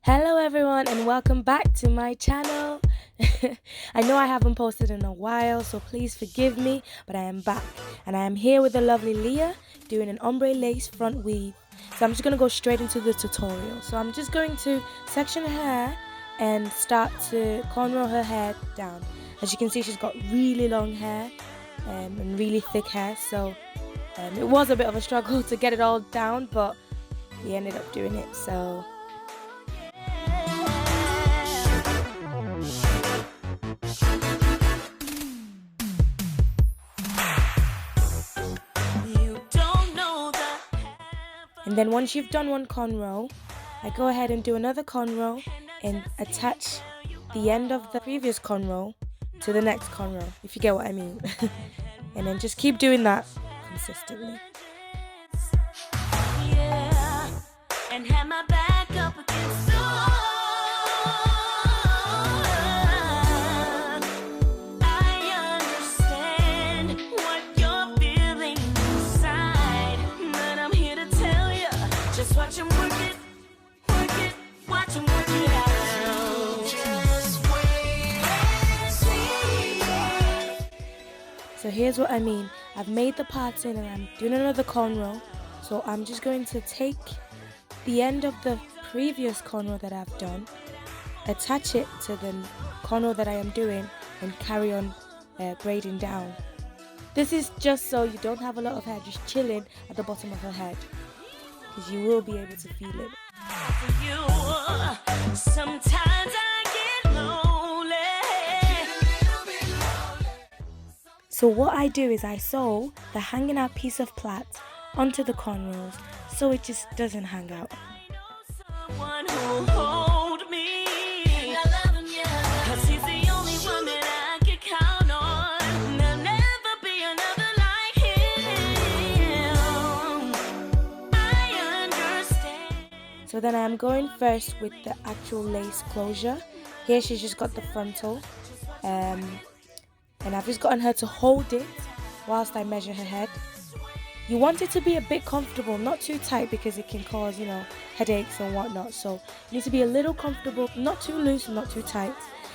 Hello everyone and welcome back to my channel. I know I haven't posted in a while, so please forgive me, but I am back and I am here with the lovely Leah doing an ombre lace front weave. So I'm just going to go straight into the tutorial. So I'm just going to section her hair and start to cornrow her hair down. As you can see, she's got really long hair and really thick hair, so it was a bit of a struggle to get it all down, but we ended up doing it. So and then once you've done one cornrow, I go ahead and do another cornrow and attach the end of the previous cornrow to the next cornrow, if you get what I mean. And then just keep doing that consistently. Yeah, and have my back up against the wall. I understand what you're feeling inside, but I'm here to tell you, just watch him work it, watch him work it out. Just wait and see. So here's what I mean. I've made the parts in and I'm doing another cornrow. So I'm just going to take the end of the previous cornrow that I've done, attach it to the cornrow that I am doing, and carry on braiding down. This is just so you don't have a lot of hair just chilling at the bottom of her head, because you will be able to feel it. Sometimes I get lonely. So what I do is I sew the hanging out piece of plait onto the cornrows so it just doesn't hang out. Someone who'll hold me, cause he's the only one that I can count on. There'll never be another like him. I understand. So then I'm going first with the actual lace closure. Here she's just got the frontal, and I've just gotten her to hold it whilst I measure her head. You want it to be a bit comfortable, not too tight because it can cause, headaches and whatnot. So you need to be a little comfortable, not too loose and not too tight.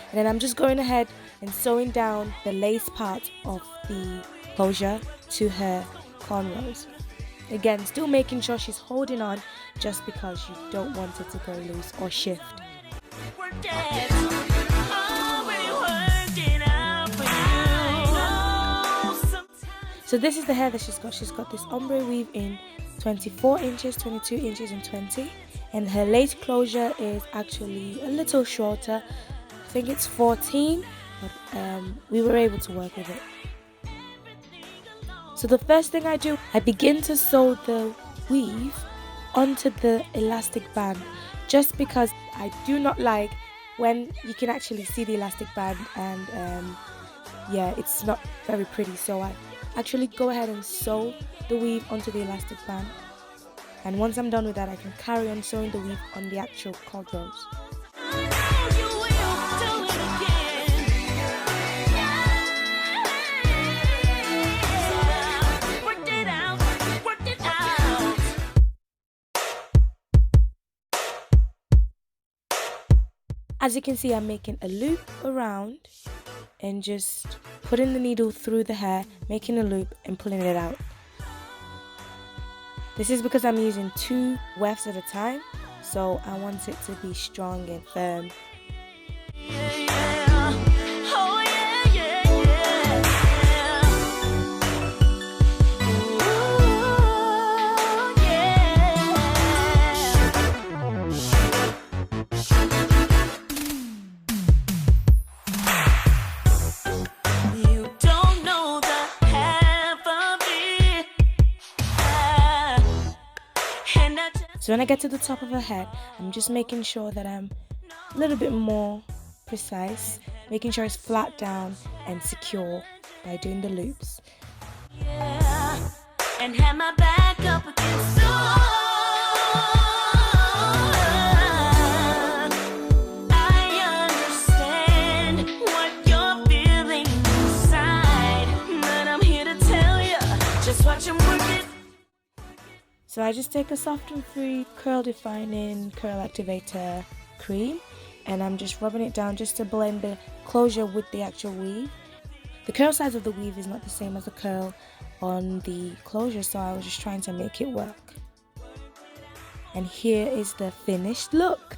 And then I'm just going ahead and sewing down the lace part of the closure to her cornrows. Again, still making sure she's holding on just because you don't want it to go loose or shift. So this is the hair that she's got. She's got this ombre weave in 24 inches, 22 inches and 20. And her lace closure is actually a little shorter. I think it's 14, but we were able to work with it. So the first thing I do, I begin to sew the weave onto the elastic band, just because I do not like when you can actually see the elastic band, and yeah, it's not very pretty. So I actually go ahead and sew the weave onto the elastic band, and once I'm done with that, I can carry on sewing the weave on the actual cornrows. As you can see, I'm making a loop around and just putting the needle through the hair, making a loop and pulling it out. This is because I'm using 2 wefts at a time, so I want it to be strong and firm. So when I get to the top of her head, I'm just making sure that I'm a little bit more precise, making sure it's flat down and secure by doing the loops. Yeah, and have my back up against the wall. I understand what you're feeling inside, but I'm here to tell you, just watch him work it. So I just take a soft and free curl defining curl activator cream, and I'm just rubbing it down just to blend the closure with the actual weave. The curl size of the weave is not the same as the curl on the closure, so I was just trying to make it work. And here is the finished look.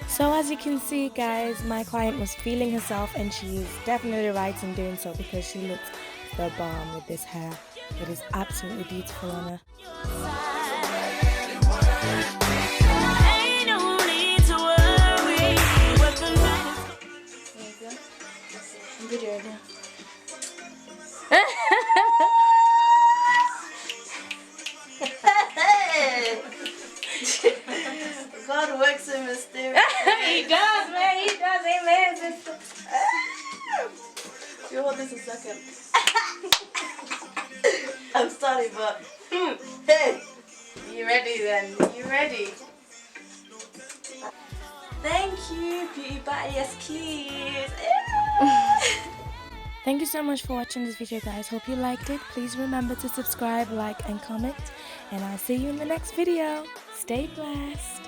So as you can see, guys, my client was feeling herself, and she is definitely right in doing so because she looks the bomb with this hair. It is absolutely beautiful on her. God works in mysterious ways. He does, man. He does. Amen, sister. You hold this a second. I'm sorry, but hey, you ready then? You ready? Thank you, Beauty Bias Kids. Thank you so much for watching this video, guys. Hope you liked it. Please remember to subscribe, like, and comment. And I'll see you in the next video. Stay blessed.